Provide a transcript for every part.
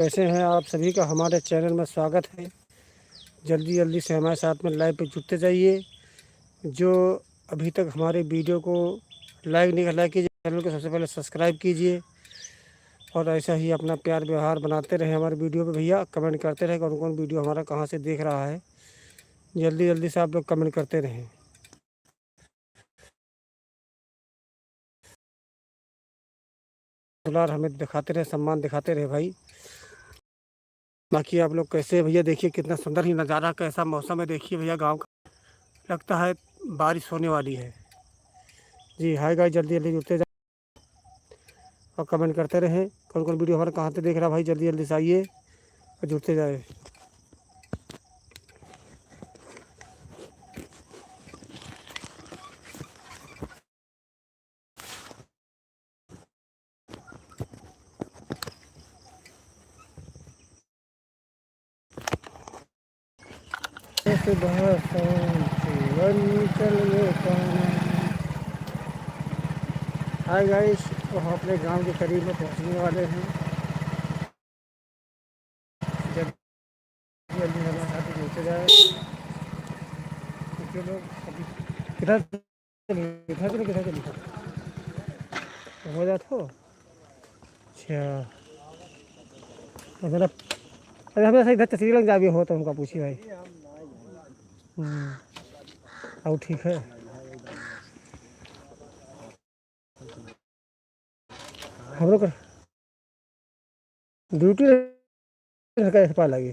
कैसे हैं आप सभी का हमारे चैनल में स्वागत है। जल्दी जल्दी से हमारे साथ में लाइव पे जुड़ते जाइए। जो अभी तक हमारे वीडियो को लाइक नहीं लाइक कीजिए, चैनल को सबसे पहले सब्सक्राइब कीजिए और ऐसा ही अपना प्यार व्यवहार बनाते रहे हमारे वीडियो पे। भैया कमेंट करते रहे कौन कौन वीडियो हमारा कहाँ से देख रहा है। जल्दी जल्दी से आप लोग कमेंट करते रहें। दुलार हमें दिखाते रहे, सम्मान दिखाते रहे भाई। बाकी आप लोग कैसे हैं भैया? देखिए कितना सुंदर ही नज़ारा, कैसा मौसम है देखिए भैया गाँव का। लगता है बारिश होने वाली है। जी हाय गाइस, जल्दी जल्दी जुड़ते जाए और कमेंट करते रहें कौन कौन वीडियो हमारा कहाँ से देख रहा है भाई। जल्दी जल्दी से आइए और जुड़ते जाए। हाय गाइस, तो हम अपने गांव के करीब में पहुंचने वाले हैं। जल्दी जल्दी हमारे साथ जुड़ते जाए। क्योंकि लोग अभी किधर किधर किधर किधर हो जाता हो। अच्छा मतलब अरे हमें ऐसा इधर तस्वीर लग जा भी हो तो उनका पूछी भाई। और ठीक है। हम लोग ड्यूटी कैसे पा लगी।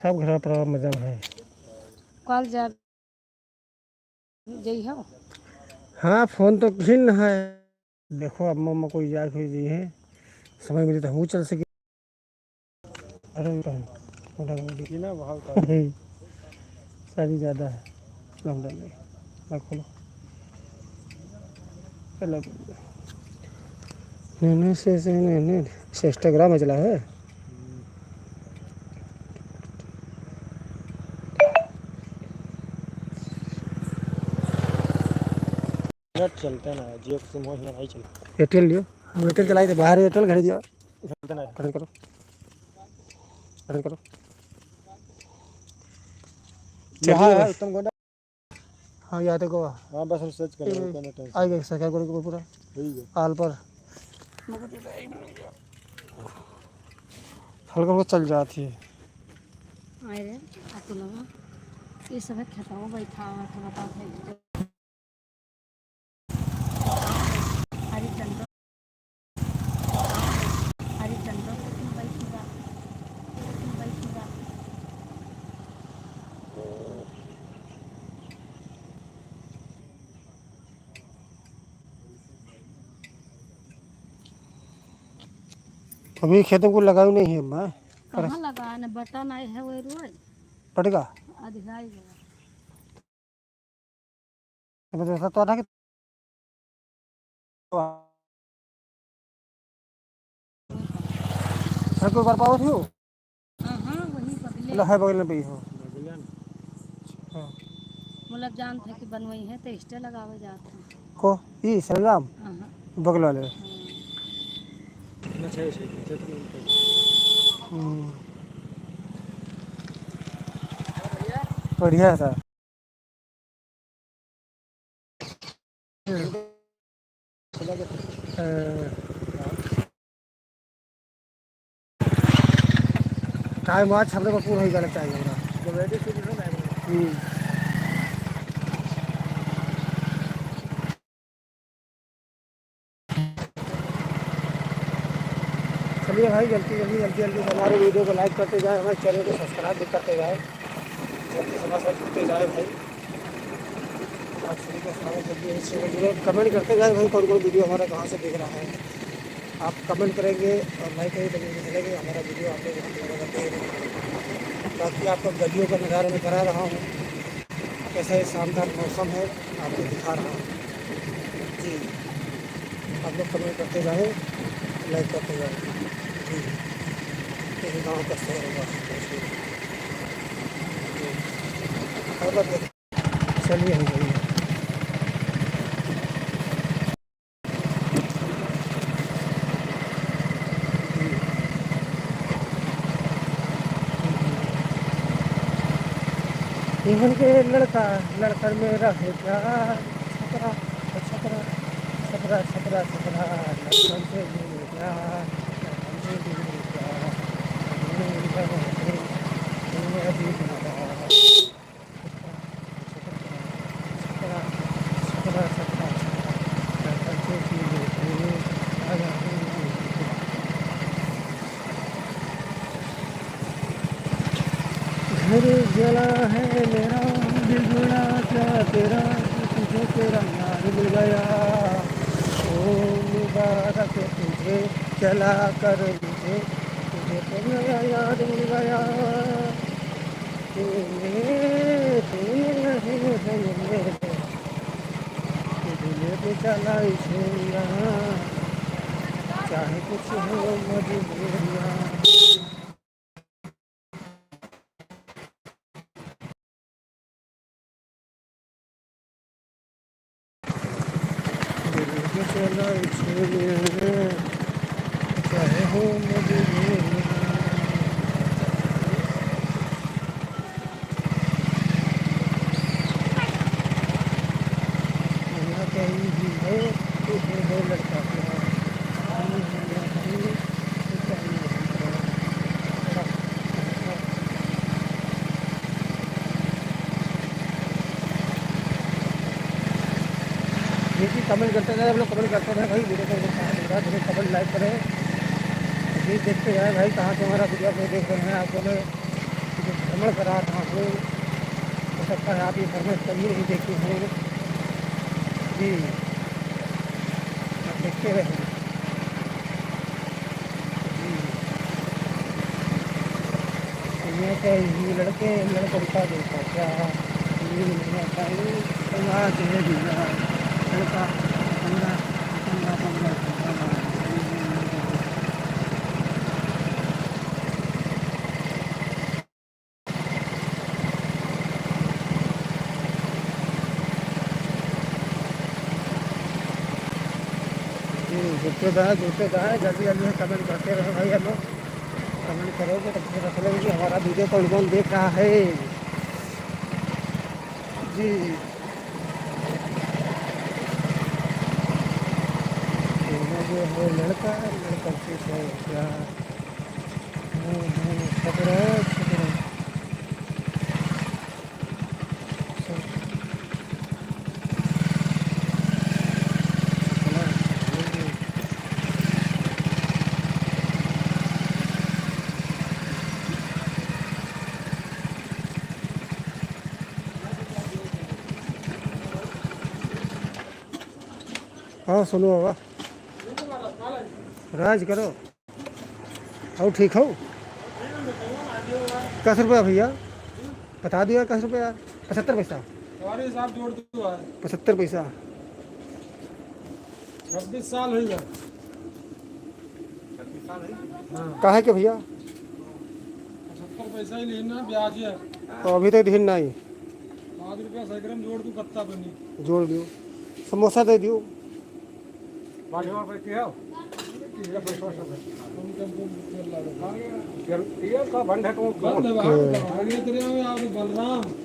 सब घर पर मजा है। कल जा जई हो। हाँ फोन तो भिन्न है। देखो अब मम्मा कोई जाए कोई जी है, समय मिले तो हम चल सके। अरे ना भाव का सारी ज़्यादा है। खोलो नहीं से इंस्टाग्राम में चला है। नेट चलता ना, जियो के सिम होना नहीं चलता। एयरटेल लियो, हम एयरटेल चलाई थे बाहर, एयरटेल घर दिया चलता ना। करो करो यहाँ है उत्तम गोंडा। हाँ यहाँ देखो। हाँ बस हम सर्च कर रहे आ गए सरकार को पूरा आल पर हल्का वो चल जाती है। अरे आपको लगा ये सब खेता हुआ बैठा हुआ था बता है। हरिचंद्र हरिचंद्र तुम बैठेगा अभी खेतों को लगाई नहीं है मैं। कहाँ लगा न बटन आए है वो रोज पड़ेगा अधिकारी गया। तो ना कि सर को बार पाओ थी हो। हाँ वही बगले मतलब है बगल में भी हो। हाँ मतलब जान थे कि बनवाई है तो स्टे लगावे जाते हैं को ये सलगाम हाँ बगल वाले। बढ़िया है सर। टाइम आज छपड़े को पूरा ही गलत चाहिए चलिए भाई, जल्दी जल्दी जल्दी जल्दी हमारे वीडियो को लाइक करते जाए, हमारे चैनल को सब्सक्राइब भी करते जाए, जल्दी हमारे साथ जुड़ते जाए भाई। आप सभी का स्वागत। जल्दी इससे कमेंट करते जाए भाई कौन कौन वीडियो हमारा कहाँ से देख रहा है। आप कमेंट करेंगे और लाइक करेंगे तो चलेंगे हमारा वीडियो आप लोग। बाकी आपको गलियों का नज़ारा मैं करा रहा हूँ, कैसा ये शानदार मौसम है आपको दिखा रहा हूँ जी। आप लोग कमेंट करते जाए, लाइक करते जाए जी। यही गाँव का शहर होगा। चलिए हम मुझे लड़का लड़का मेरा है प्यार छपरा छपरा छपरा छपरा छपरा लड़कन से मेरे प्यार लड़कन से मेरे प्यार मैं अभी छपरा छपरा छपरा लड़कन से मेरे प्यार घर जला है मेरा बिगड़ा क्या तेरा तुझे तेरा यार मिल गया ओ मुबारक तुझे चला कर मुझे तुझे तेरा यार मिल गया तूने तूने नहीं है मेरे तुझे तो चला इसे यहाँ चाहे कुछ हो मजबूरियाँ चला इसे चाहे हो मजबूरियाँ कहीं भी है तुझे है लड़का प्यार देखिए कमेंट करते रहे, आप लोग कमेंट करते रहे भाई, वीडियो को कहाँ देख रहा है मुझे कमेंट लाइक करें, प्लीज़ देखते रहे भाई कहाँ से हमारा वीडियो को देख रहे हैं। आपको मैं जो भ्रमण करा रहा हूँ, हो सकता है आप ये भ्रमण कभी नहीं देखे होंगे जी, आप देखते रहें जी। दुनिया के ही लड़के लड़कों का देखा क्या लड़का पंद्रह पंद्रह पंद्रह जुटते जाए जल्दी जल्दी कमेंट करते रहे भाई। हम लोग कमेंट करोगे तो फिर रख लेंगे हमारा वीडियो कौन कौन देख रहा है जी। जो है लड़का लड़का से है प्यार छपरा छपरा हाँ सुनो बाबा राज करो और ठीक हो। कैसे रुपया भैया बता दिया कैसे रुपया 75 पैसा साहब जोड़ दो 75 पैसा 26 साल हो गया। काहे के भैया 75 पैसा ही लेना ब्याज है। तो अभी तक दिन नहीं 5 रुपया 100 ग्राम जोड़ दू कत्ता बनी जोड़ दियो समोसा दे दियो बलराम